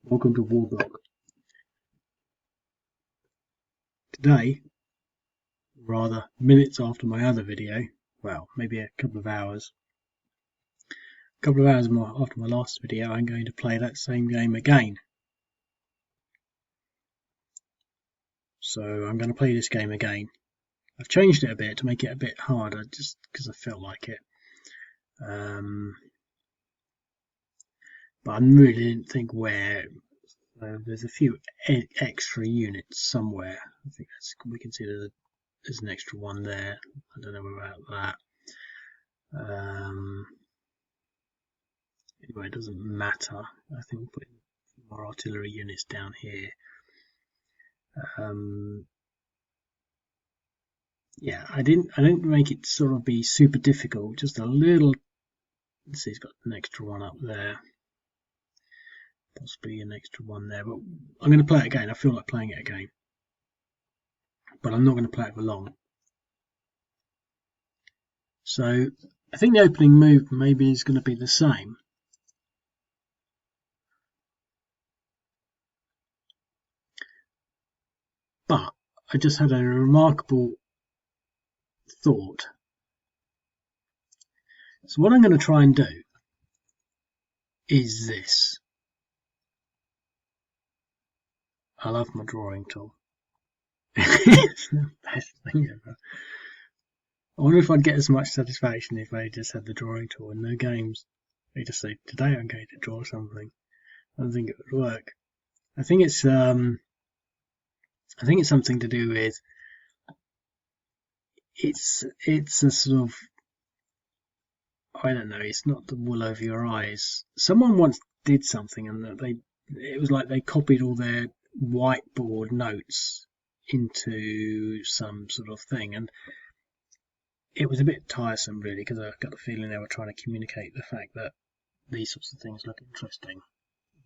Welcome to Warlock. Today, rather minutes after my other video, well, maybe a couple of hours more after my last video, I'm going to play that same game again. So I'm going to play this game again. I've changed it a bit to make it a bit harder, just because I felt like it. But I really didn't think where. There's a few extra units somewhere. I think we can see there's an extra one there. I don't know about that. Anyway, it doesn't matter. I think we'll put more artillery units down here. Yeah, I didn't make it sort of be super difficult. Just a little. Let's see, it's got an extra one up there. Possibly an extra one there, but I'm going to play it again. I feel like playing it again, but I'm not going to play it for long. So I think the opening move maybe is going to be the same. But I just had a remarkable thought. So what I'm going to try and do is this. I love my drawing tool. It's the best thing ever. I wonder if I'd get as much satisfaction if I just had the drawing tool and no games. They just say, today I'm going to draw something. I don't think it would work. I think it's something to do with it's a sort of, I don't know, it's not the wool over your eyes. Someone once did something and it was like they copied all their whiteboard notes into some sort of thing, and it was a bit tiresome really, because I got the feeling they were trying to communicate the fact that these sorts of things look interesting.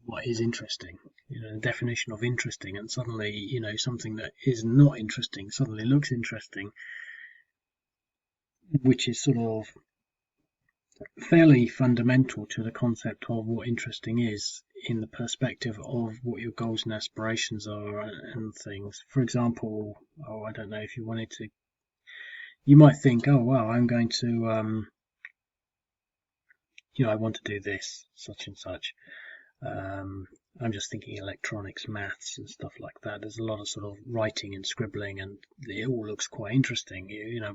What is interesting? The definition of interesting, and suddenly, something that is not interesting suddenly looks interesting, which is sort of fairly fundamental to the concept of what interesting is in the perspective of what your goals and aspirations are and things. For example, I don't know, if you wanted to, you might think, oh wow, I'm going to I want to do this, such and such. I'm just thinking electronics, maths and stuff like that. There's a lot of sort of writing and scribbling, and it all looks quite interesting,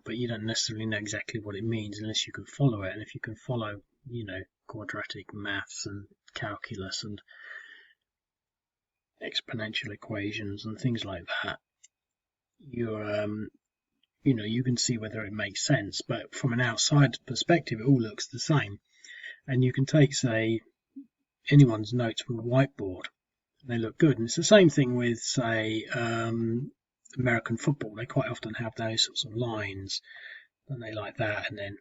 but you don't necessarily know exactly what it means unless you can follow it. And if you can follow, quadratic maths and calculus and exponential equations and things like that, you can see whether it makes sense. But from an outside perspective, it all looks the same. And you can take, say, anyone's notes from a whiteboard, and they look good. And it's the same thing with, say, American football. They quite often have those sorts of lines, and they like that, and then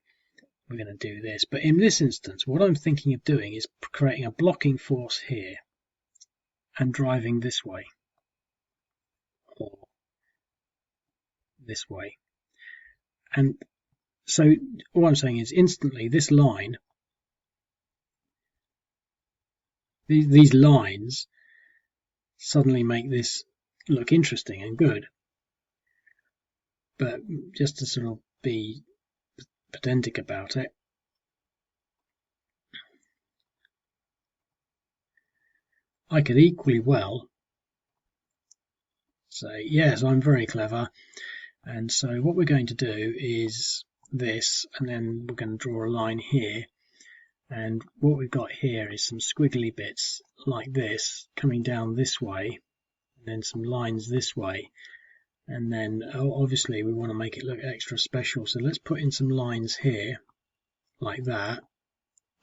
we're going to do this. But in this instance, what I'm thinking of doing is creating a blocking force here and driving this way or this way. And so all I'm saying is instantly this line, these lines suddenly make this look interesting and good. But just to sort of be pedantic about it, I could equally well say, yes, I'm very clever, and so what we're going to do is this, and then we're going to draw a line here. And what we've got here is some squiggly bits like this coming down this way, and then some lines this way. And then obviously we want to make it look extra special, so let's put in some lines here like that.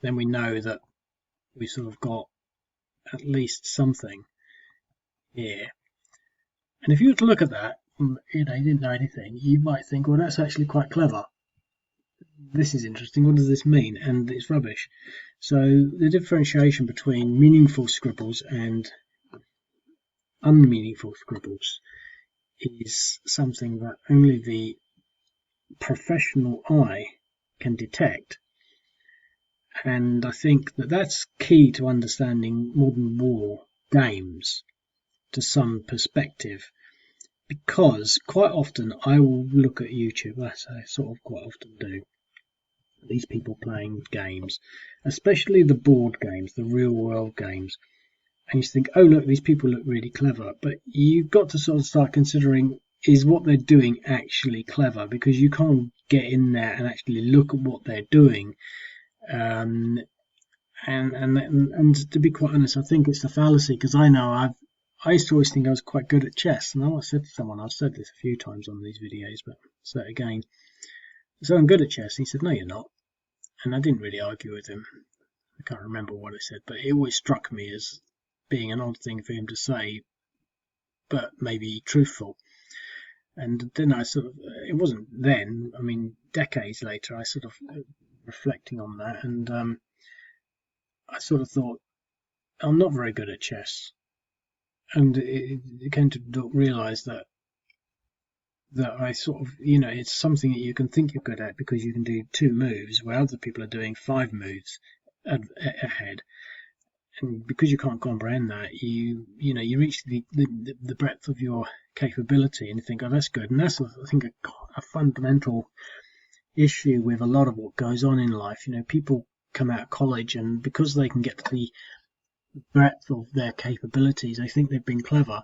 Then we know that we sort of got at least something here. And if you were to look at that, you didn't know anything, you might think, well, that's actually quite clever. This is interesting. What does this mean? And it's rubbish. So the differentiation between meaningful scribbles and unmeaningful scribbles is something that only the professional eye can detect. And I think that that's key to understanding modern war games to some perspective, because quite often I will look at YouTube, as I sort of quite often do, these people playing games, especially the board games, the real world games, and you think, oh look, these people look really clever, but you've got to sort of start considering, is what they're doing actually clever? Because you can't get in there and actually look at what they're doing. And to be quite honest, I think it's a fallacy, because I used to always think I was quite good at chess, and I said to someone, I've said this a few times on these videos, but I'll say it again. So I'm good at chess, and he said, no, you're not. And I didn't really argue with him. I can't remember what I said, but it always struck me as being an odd thing for him to say, but maybe truthful. And then I sort of, it wasn't then, I mean, decades later, I sort of reflecting on that, and I sort of thought, I'm not very good at chess. And it came to realise that I sort of, it's something that you can think you're good at because you can do 2 moves where other people are doing 5 moves ahead. And because you can't comprehend that, you reach the breadth of your capability and you think, oh, that's good. And that's, I think, a fundamental issue with a lot of what goes on in life. People come out of college, and because they can get to the breadth of their capabilities, they think they've been clever,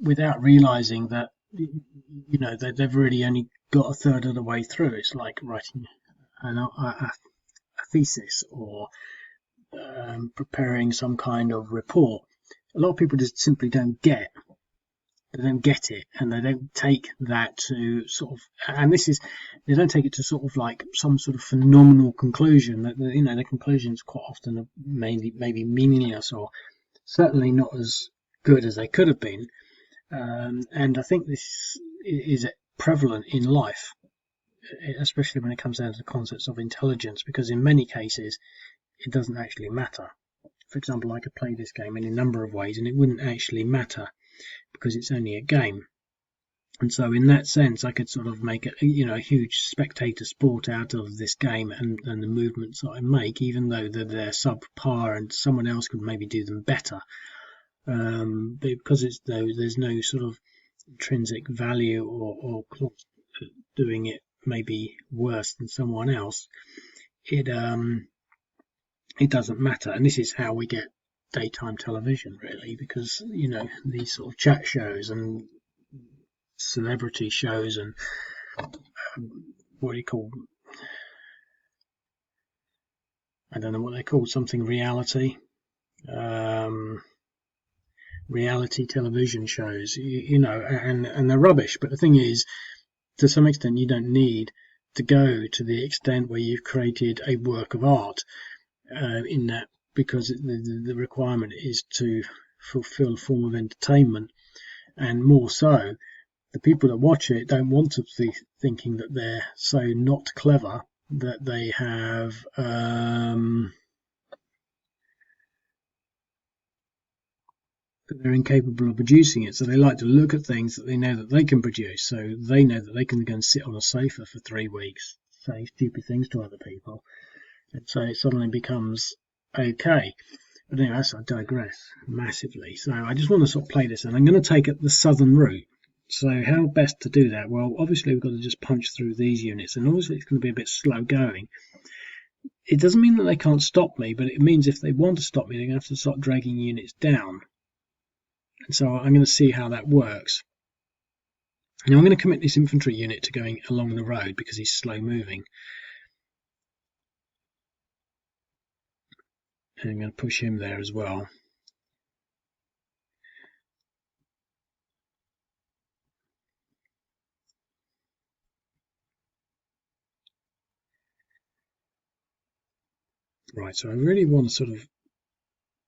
without realizing that they've really only got a third of the way through. It's like writing a thesis, or preparing some kind of report. A lot of people just simply don't get it, and they don't take that to sort of, and they don't take it to sort of like some sort of phenomenal conclusion. That the conclusions quite often are maybe meaningless, or certainly not as good as they could have been. And I think this is prevalent in life, especially when it comes down to the concepts of intelligence, because in many cases it doesn't actually matter. For example, I could play this game in a number of ways and it wouldn't actually matter, because it's only a game. And so in that sense, I could sort of make a huge spectator sport out of this game and the movements that I make, even though they're subpar and someone else could maybe do them better. Because there's no sort of intrinsic value or doing it maybe worse than someone else, it doesn't matter. And this is how we get daytime television, really, because these sort of chat shows and celebrity shows and what do you call, I don't know what they're called, something reality television shows, and they're rubbish. But the thing is, to some extent, you don't need to go to the extent where you've created a work of art in that, because the requirement is to fulfill a form of entertainment. And more so, the people that watch it don't want to be thinking that they're so not clever that they have that they're incapable of producing it. So they like to look at things that they know that they can produce. So they know that they can go and sit on a sofa for 3 weeks, say stupid things to other people, and so it suddenly becomes okay. But anyway, I digress massively. So I just want to sort of play this, and I'm going to take it the southern route. So how best to do that? Well, obviously we've got to just punch through these units, and obviously it's going to be a bit slow going. It doesn't mean that they can't stop me, but it means if they want to stop me, they're going to have to start dragging units down. And so I'm going to see how that works. Now I'm going to commit this infantry unit to going along the road because he's slow moving. And I'm going to push him there as well. Right, so I really want to sort of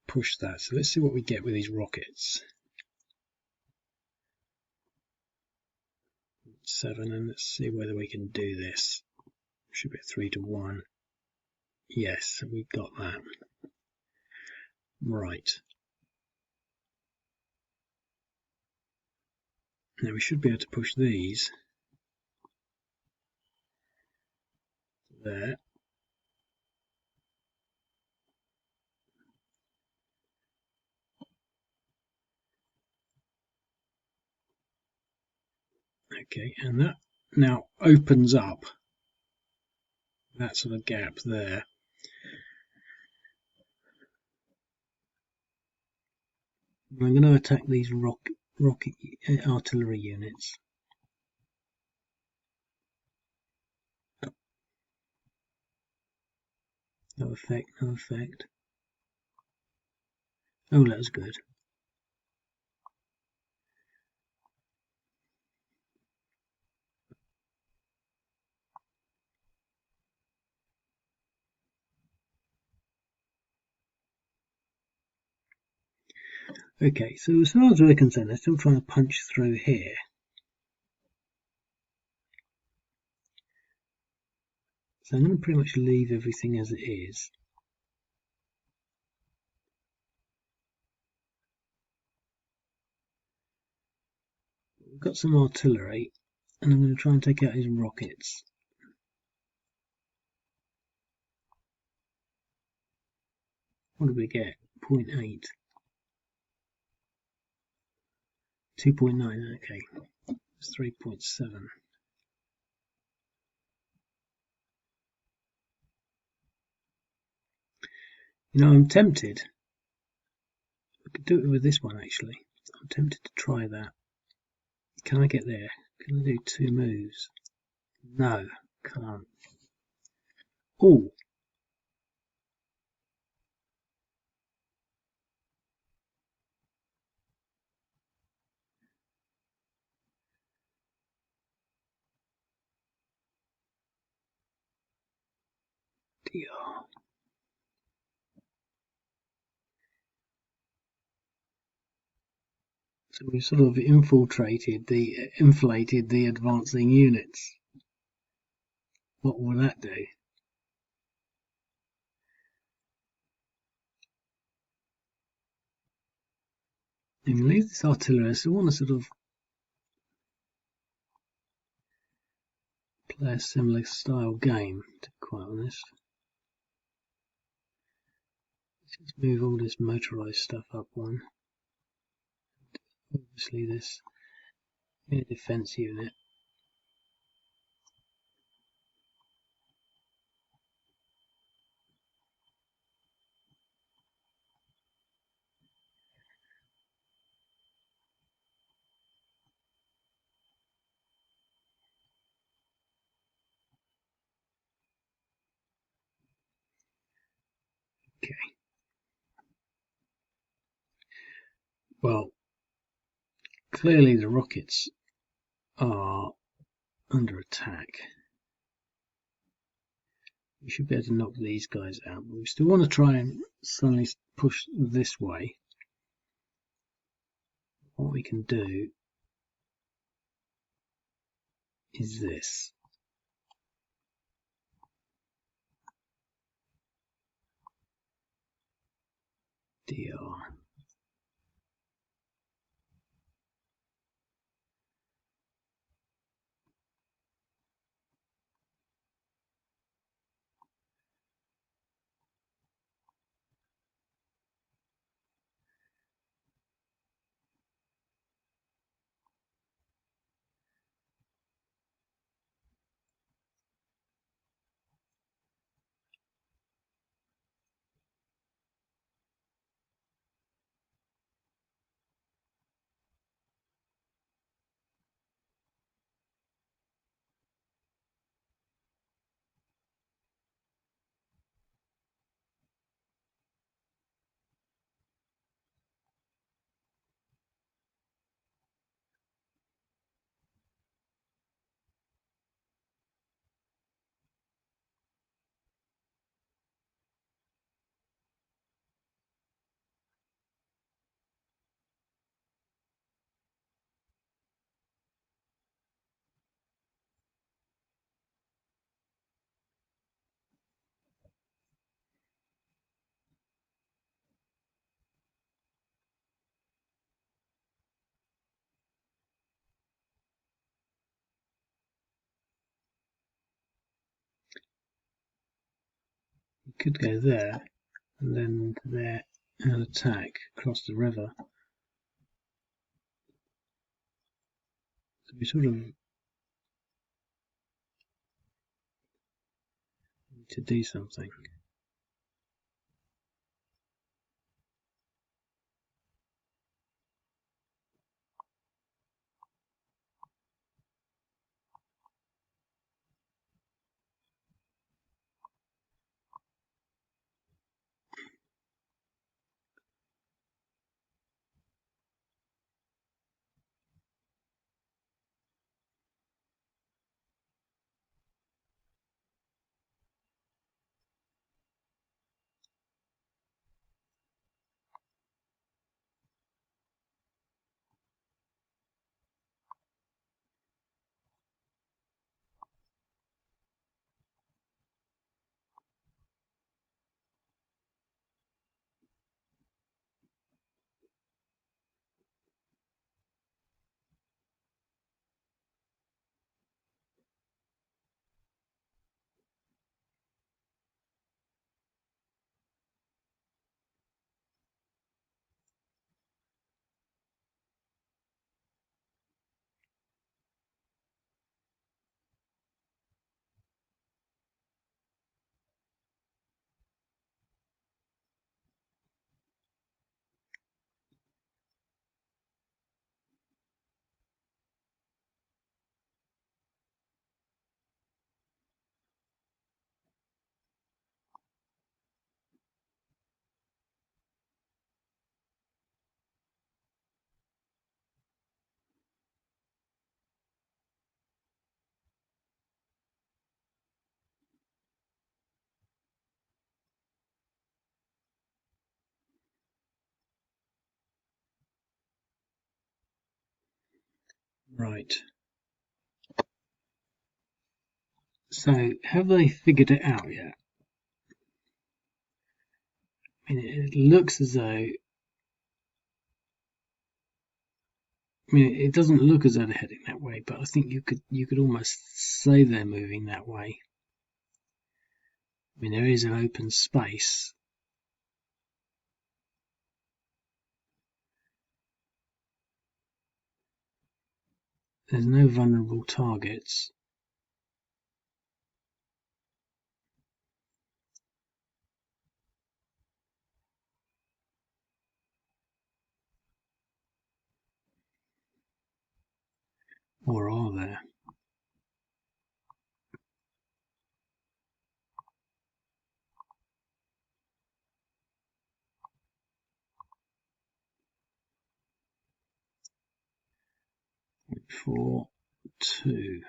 push that. So let's see what we get with these rockets. 7, and let's see whether we can do this. Should be a 3-to-1. Yes, we got that. Right. Now we should be able to push these there. Okay, and that now opens up that sort of gap there. I'm going to attack these rocket artillery units. No effect, no effect. Oh, that was good. Okay, so as far as we're concerned, they're still trying to punch through here. So I'm going to pretty much leave everything as it is. We've got some artillery, and I'm going to try and take out his rockets. What did we get? 0.8. 2.9, okay. It's 3.7. You know, I'm tempted. I could do it with this one, actually. I'm tempted to try that. Can I get there? Can I do 2 moves? No, can't. Oh! Dear. So we've sort of inflated the advancing units. What will that do? And leave this artillery. So I want to sort of play a similar style game, to be quite honest. Let's just move all this motorized stuff up one. Obviously this air defense unit. Okay. Well, clearly the rockets are under attack. We should be able to knock these guys out, but we still want to try and suddenly push this way. What we can do is this. DR. You could go there and then there and attack across the river. So we sort of to do something. Right. So, have they figured it out yet? I mean, it looks as though. I mean, it doesn't look as though they're heading that way, but I think you could almost say they're moving that way. I mean, there is an open space. There's no vulnerable targets. Or are there? Four, two.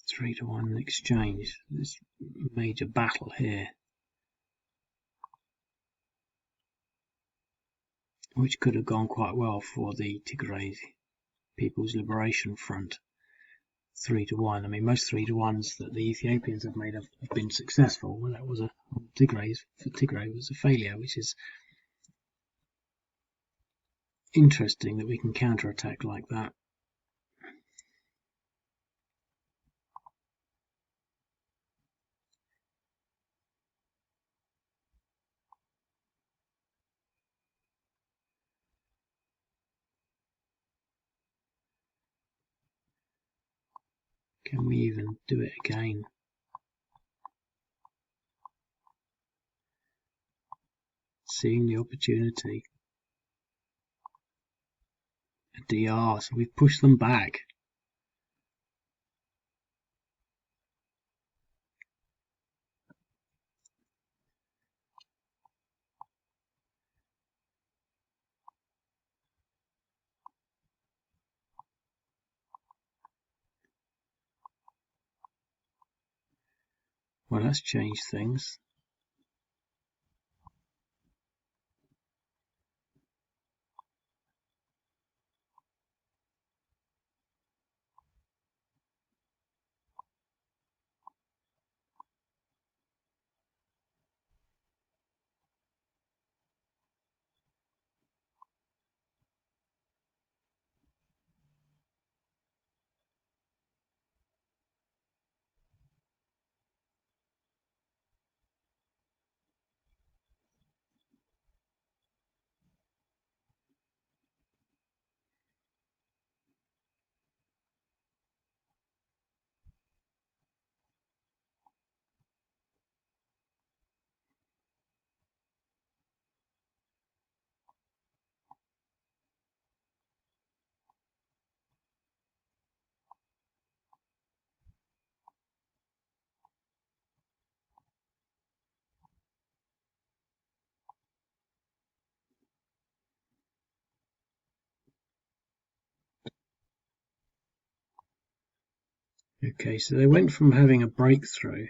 Three to one exchange. This major battle here, which could have gone quite well for the Tigray People's Liberation Front. 3 to 1. I mean, most 3 to 1s that the Ethiopians have made have been successful. Well, that was Tigray was a failure, which is interesting that we can counterattack like that. Can we even do it again? Seeing the opportunity. A DR, so we've pushed them back. Well, that's changed things. Okay, so they went from having a breakthrough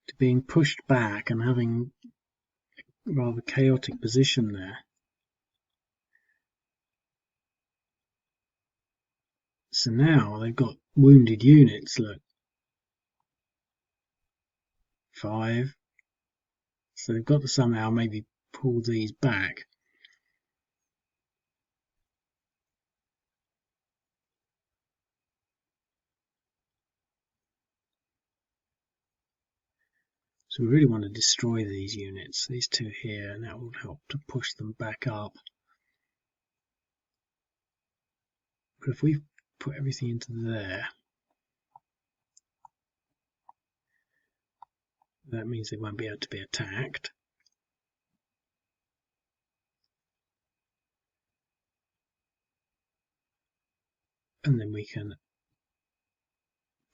to being pushed back and having a rather chaotic position there. So now they've got wounded units, look. 5. So they've got to somehow maybe pull these back. So we really want to destroy these units, these two here, and that will help to push them back up. But if we put everything into there, that means they won't be able to be attacked. And then we can,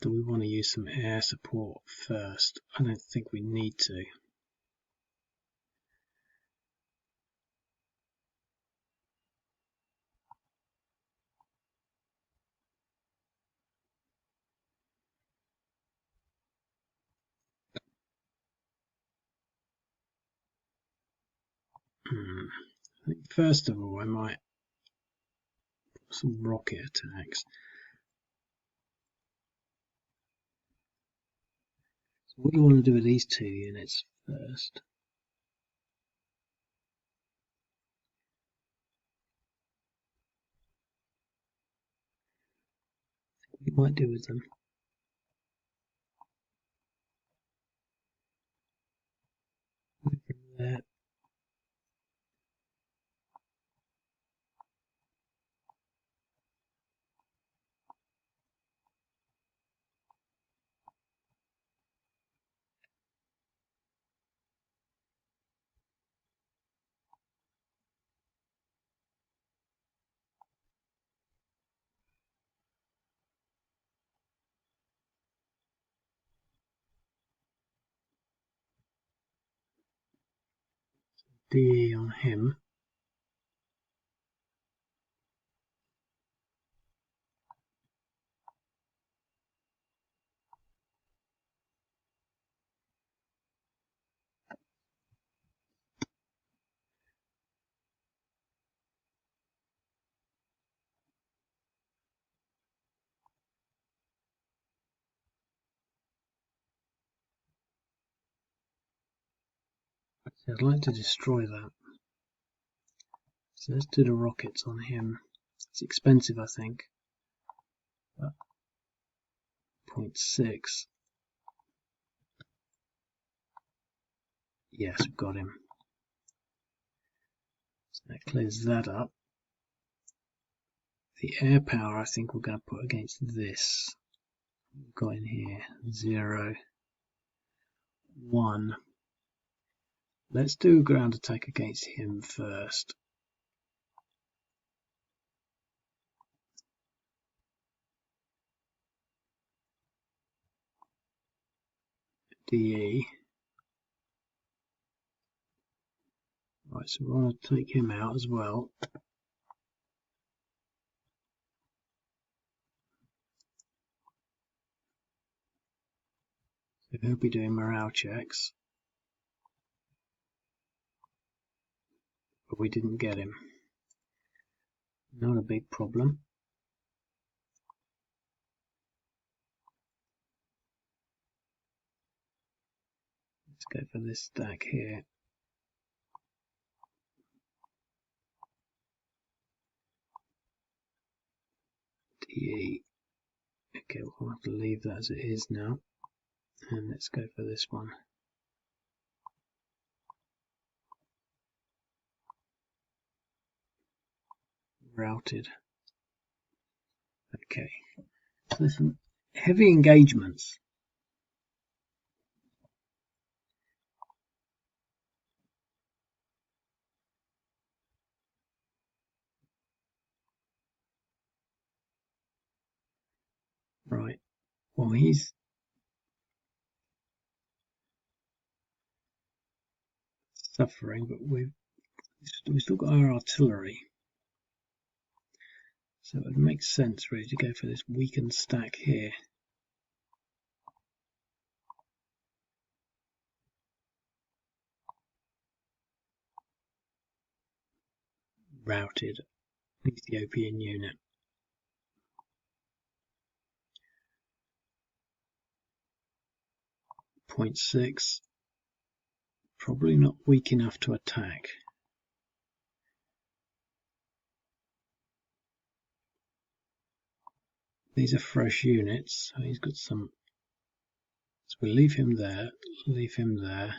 do we want to use some air support first? I don't think we need to. I think first of all I might put some rocket attacks. So what do I want to do with these two units first? What we might do with them? There. DE on him. So I'd like to destroy that. So let's do the rockets on him. It's expensive, I think. But 0.6. Yes, we've got him. So that clears that up. The air power I think we're going to put against this. We've got in here 0, 1. Let's do a ground attack against him first. DE. Right, so we want to take him out as well. So he'll be doing morale checks. But we didn't get him. Not a big problem. Let's go for this stack here. DE. Okay, we'll have to leave that as it is now. And let's go for this one. Routed. Okay. So there's some heavy engagements. Right. Well, he's suffering, but we've still got our artillery. So it would make sense really to go for this weakened stack here. Routed Ethiopian unit. 0.6. Probably not weak enough to attack. These are fresh units, so he's got some. So we'll leave him there, leave him there.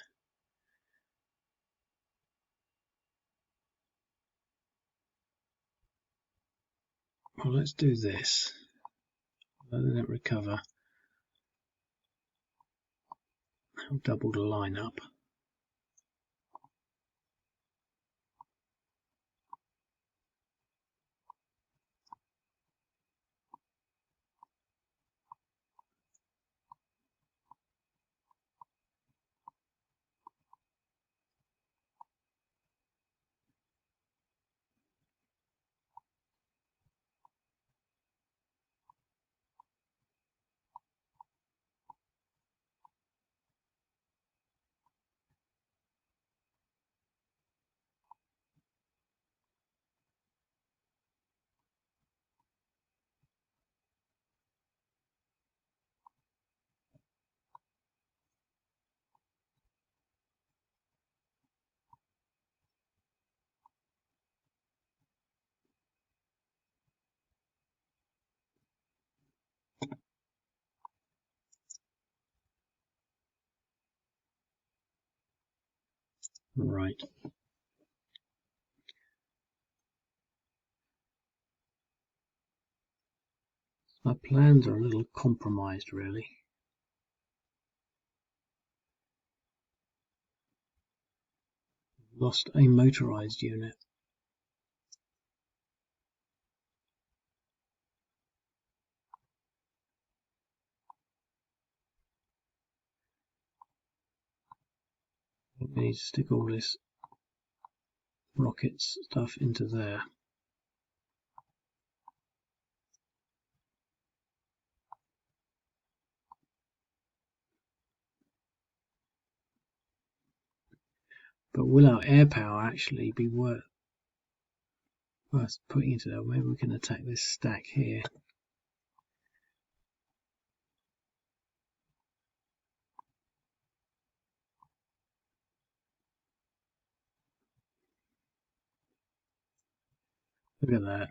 Well, let's do this. Let them recover. I'll double the line up. Right. My plans are a little compromised, really. Lost a motorized unit. We need to stick all this rockets stuff into there. But will our air power actually be worth putting into there? Maybe we can attack this stack here. Look at that.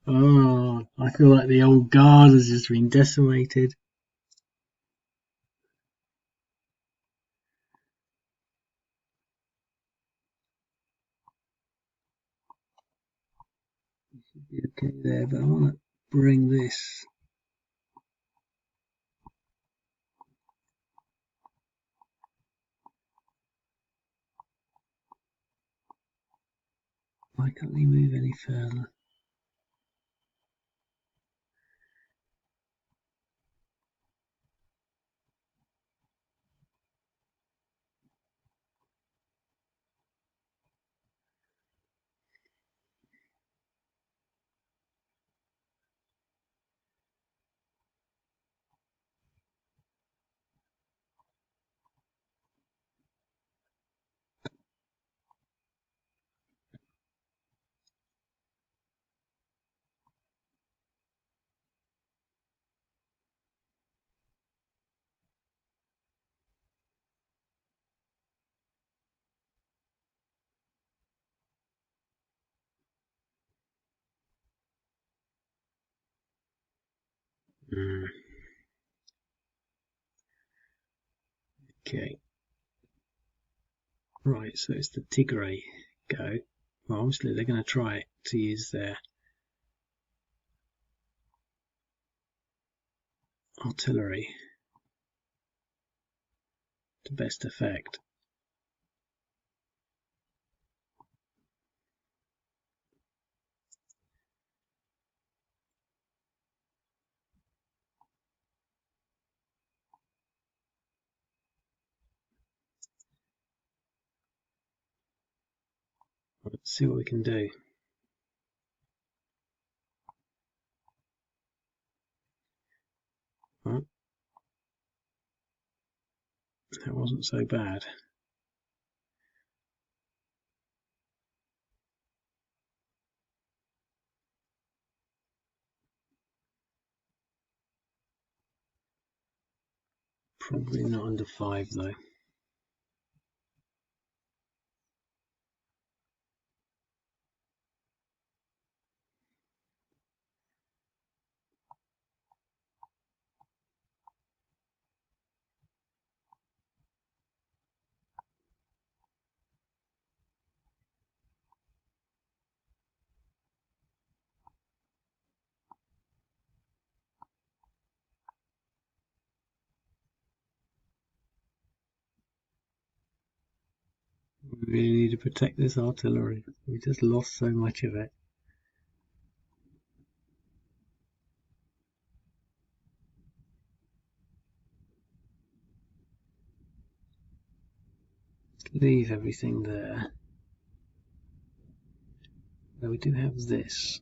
Oh, I feel like the old guard has just been decimated. Should be okay there, but I want to bring this. Why can't they move any further? Okay. Right, so it's the Tigray go. Well, obviously they're going to try to use their artillery to best effect. see what we can do. Well, that wasn't so bad. Probably not under 5 though. We really need to protect this artillery. We just lost so much of it. Leave everything there. Now we do have this.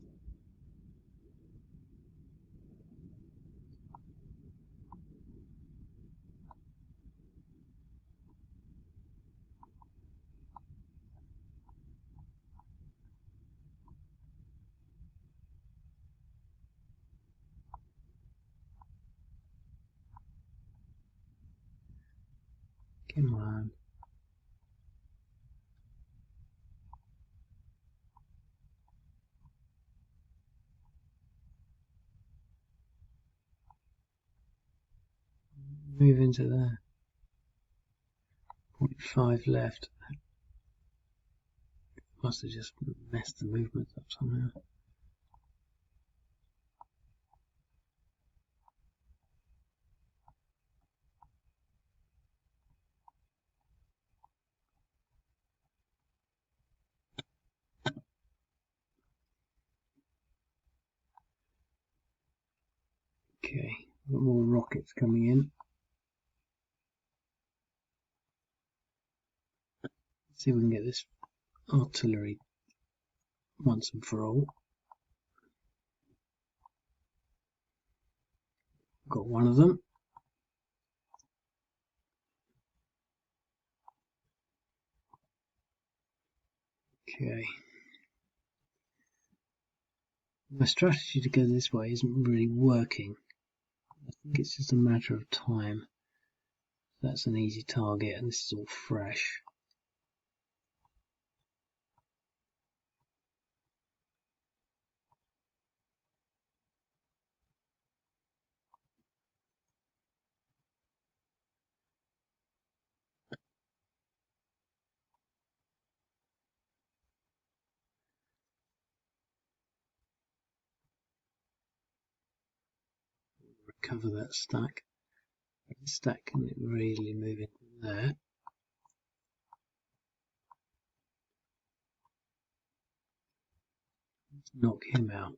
Come on. Move into there. 0.5 left. Must have just messed the movement up somehow. Okay, got more rockets coming in. Let's see if we can get this artillery once and for all. Got one of them. Okay. My strategy to go this way isn't really working. I think it's just a matter of time. That's an easy target, and this is all fresh. Recover that stack. The stack can really move into there. Let's knock him out.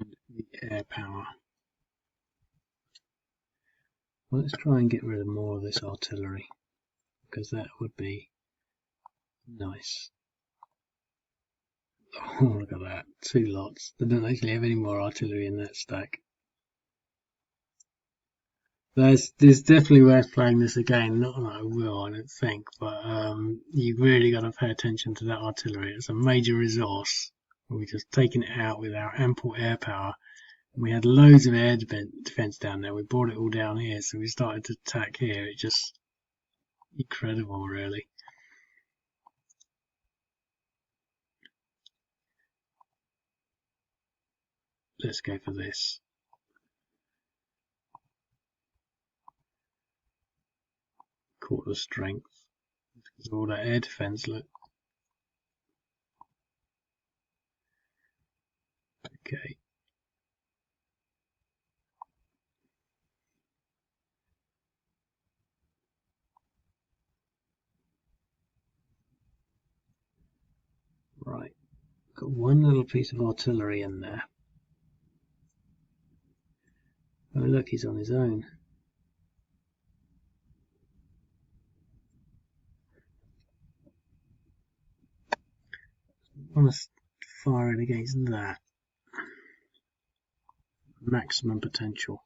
And the air power. Well, let's try and get rid of more of this artillery, because that would be nice. Oh, look at that. 2 lots. They don't actually have any more artillery in that stack. There's definitely worth playing this again. Not that I will, I don't think, but you've really got to pay attention to that artillery. It's a major resource. We're just taking it out with our ample air power. We had loads of air defense down there. We brought it all down here, so we started to attack here. It just incredible, really. Let's go for this. Quarter strength. Because of all that air defense, look. Okay. Right. Got one little piece of artillery in there. Oh look, he's on his own. I want to fire it against that. Maximum potential.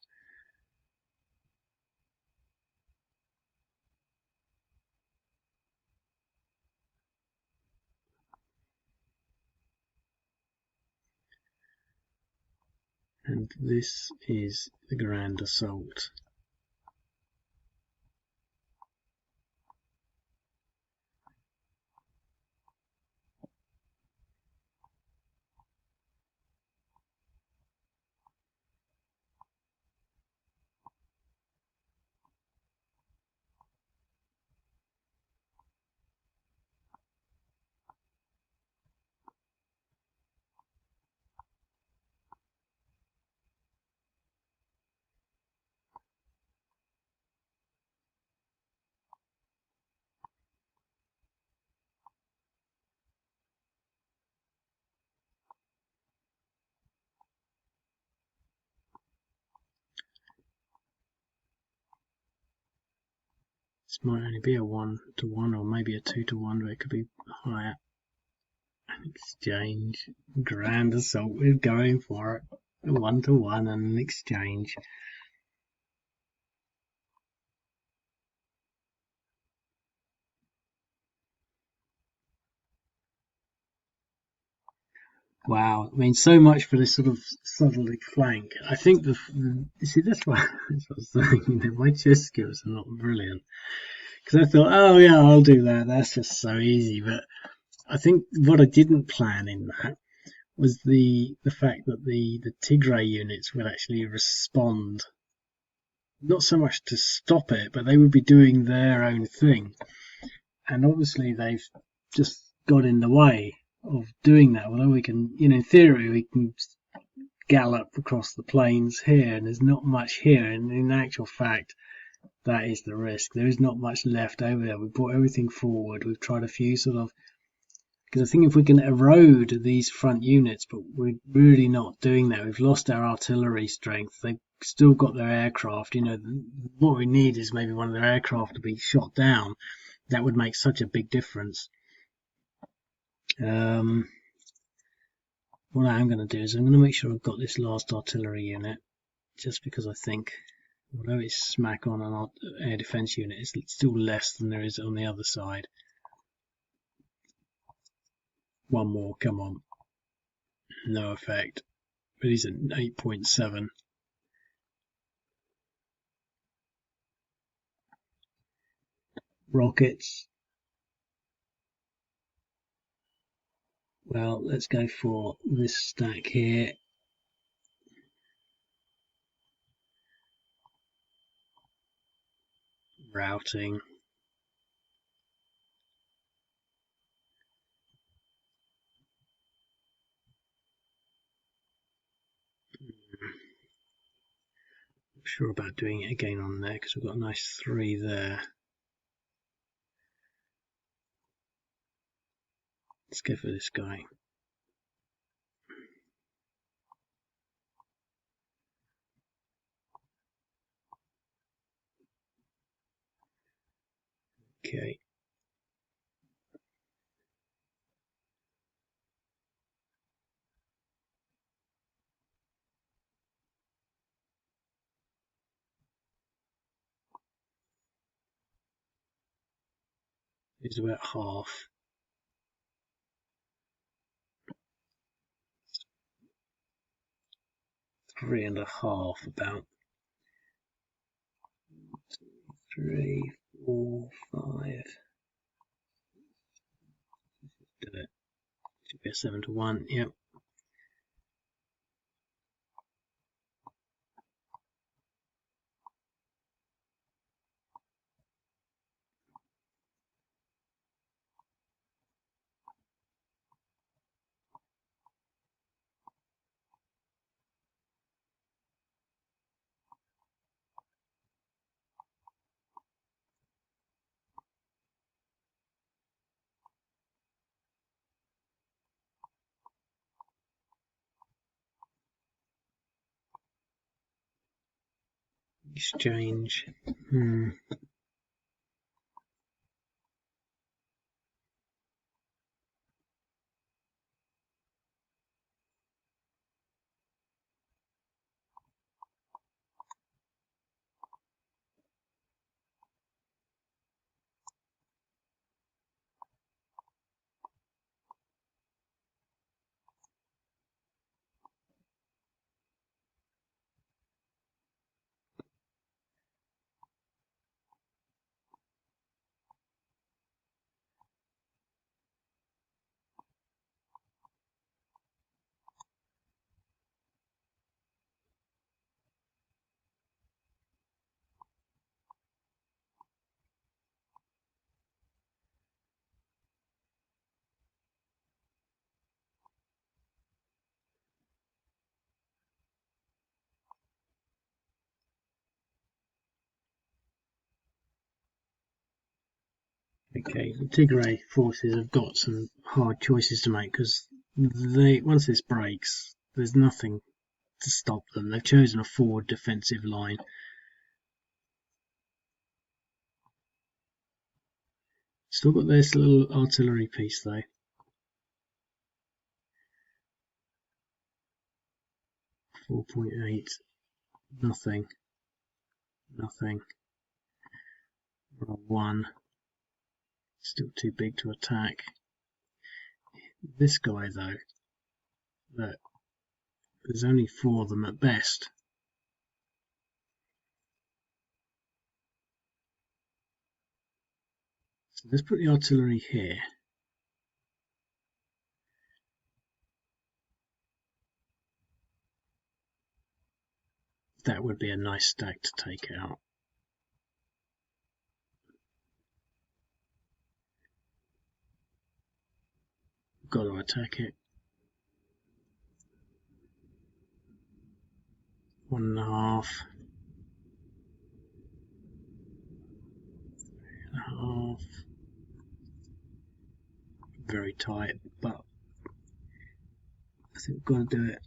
And this is the Grand Assault. This might only be a 1-to-1 or maybe a 2-to-1, but it could be higher. An exchange. Grand Assault, we're going for it. A 1-to-1 and an exchange. Wow, I mean, so much for this sort of southerly flank. I think you see, that's what I was saying. My chess skills are not brilliant. Because I thought, oh yeah, I'll do that. That's just so easy. But I think what I didn't plan in that was the fact that the Tigray units would actually respond, not so much to stop it, but they would be doing their own thing. And obviously they've just got in the way of doing that. Although we can, in theory, we can gallop across the plains here, and there's not much here. And in actual fact, that is the risk. There is not much left over there. We've brought everything forward. We've tried a few because I think if we can erode these front units, but we're really not doing that. We've lost our artillery strength. They've still got their aircraft. What we need is maybe one of their aircraft to be shot down. That would make such a big difference. What I am going to do is I'm going to make sure I've got this last artillery unit, just because I think, although it's smack on an air defense unit, it's still less than there is on the other side. One more, come on. No effect. But he's at 8.7. Rockets. Well, let's go for this stack here. Routing. Not sure about doing it again on there because we've got a nice 3 there. Let's go for this guy. Okay. It's about half. 3.5 about. 3, 4, 5. Do it. Should be a 7-to-1. Yep. Exchange. Okay, the Tigray forces have got some hard choices to make because once this breaks, there's nothing to stop them. They've chosen a forward defensive line. Still got this little artillery piece though. 4.8. Nothing. Nothing. 1. Still too big to attack. This guy though, look, there's only 4 of them at best. So let's put the artillery here. That would be a nice stack to take out. Got to attack it. 1.5. 3.5. Very tight, but I think we've got to do it.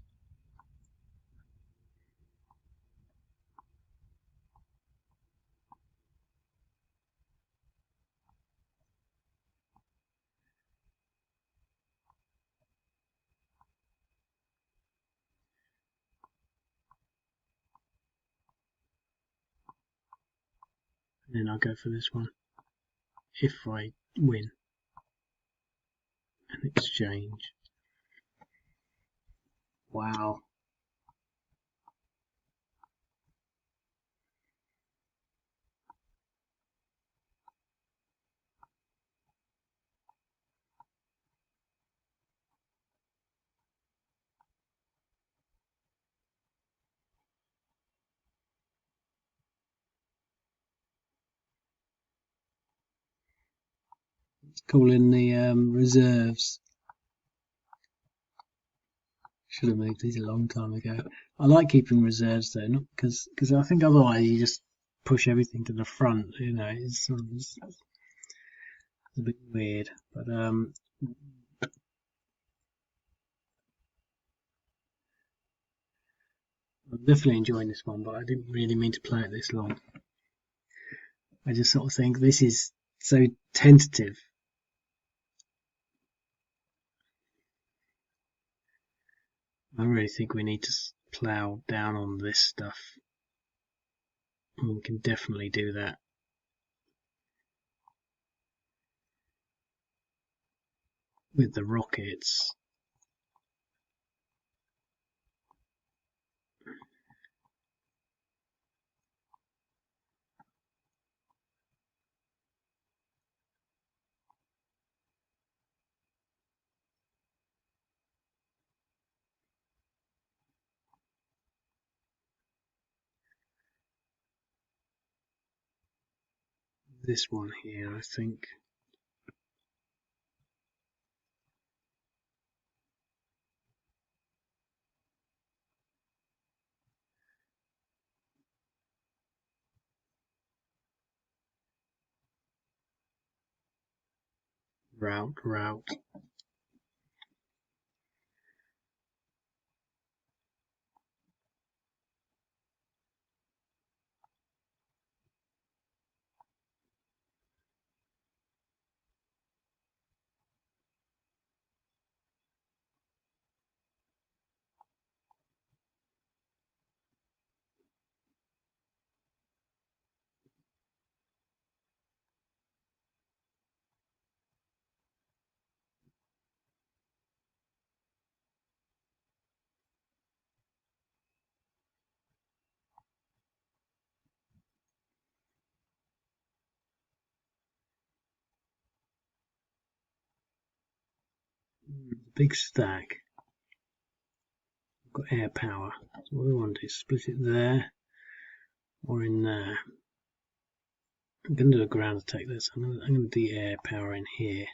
And then I'll go for this one. If I win. An exchange. Wow. Let's call in the reserves. Should have moved these a long time ago. I like keeping reserves though, not because I think otherwise you just push everything to the front. You know, it's sort of it's a bit weird. But I'm definitely enjoying this one. But I didn't really mean to play it this long. I just sort of think this is so tentative. I really think we need to plow down on this stuff. And we can definitely do that. With the rockets. this one here, I think. Route. Big stack. Got air power. So what we want to do is split it there or in there. I'm going to do a ground attack this. I'm going to do the air power in here.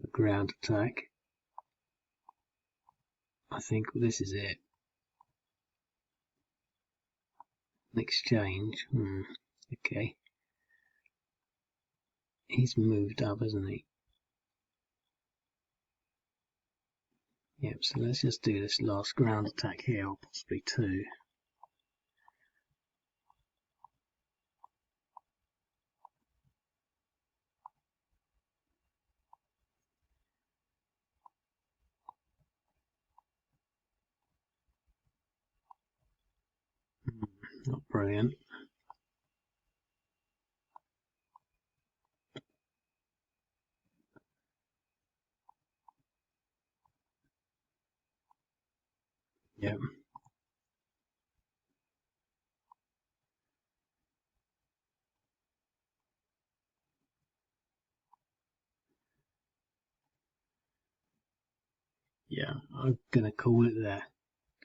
A ground attack. I think this is it. Exchange. Okay. He's moved up, hasn't he? Yep, so let's just do this last ground attack here, or possibly two. Not brilliant. Yep. Yeah, I'm gonna call it there.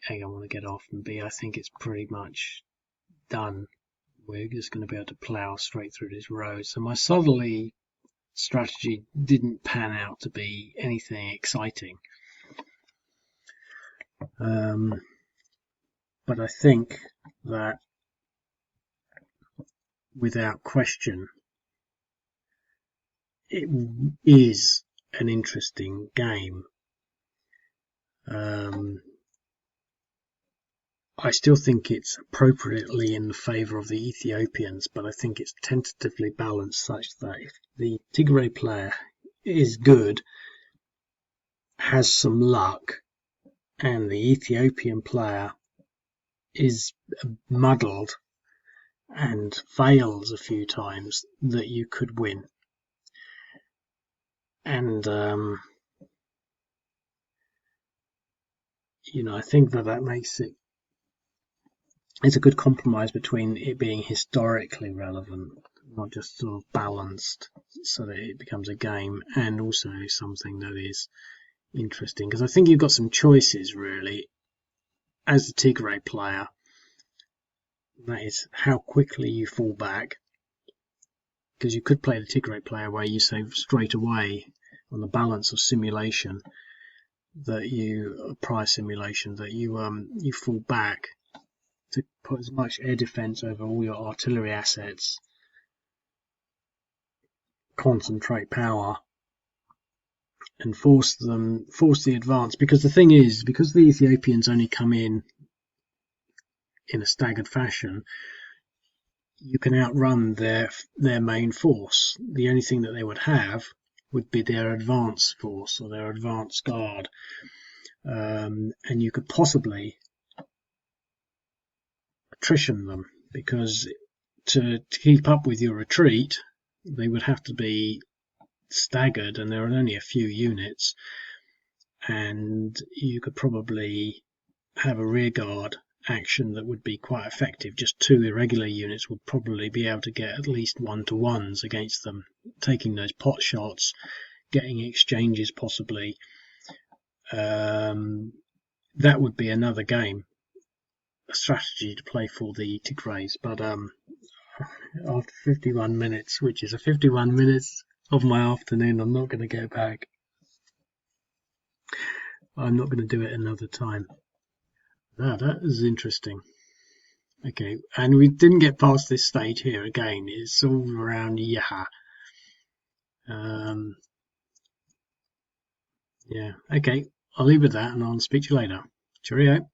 A, I want to get off, and B, I think it's pretty much done. We're just going to be able to plough straight through this road. So my southerly strategy didn't pan out to be anything exciting. But I think that without question it is an interesting game. I still think it's appropriately in the favour of the Ethiopians, but I think it's tentatively balanced such that if the Tigray player is good, has some luck, and the Ethiopian player is muddled and fails a few times, that you could win. And I think that makes it's a good compromise between it being historically relevant, not just sort of balanced so that it becomes a game, and also something that is interesting, because I think you've got some choices really as the Tigray player. That is how quickly you fall back, because you could play the Tigray player where you say straight away on the balance of simulation that prior simulation that you fall back to put as much air defense over all your artillery assets, concentrate power, and force the advance. Because the thing is, because the Ethiopians only come in a staggered fashion, you can outrun their main force. The only thing that they would have would be their advance force or their advance guard, and you could possibly attrition them, because to keep up with your retreat they would have to be staggered, and there are only a few units, and you could probably have a rear guard action that would be quite effective. Just 2 irregular units would probably be able to get at least 1-to-1s against them, taking those pot shots, getting exchanges possibly. That would be another game, a strategy to play for the Tigrays. But after 51 minutes, which is a 51 minutes of my afternoon, I'm not going to go back. I'm not going to do it another time. That is interesting. Okay, and we didn't get past this stage here again. It's all around Yaha. Yeah, okay, I'll leave it at that and I'll speak to you later. Cheerio.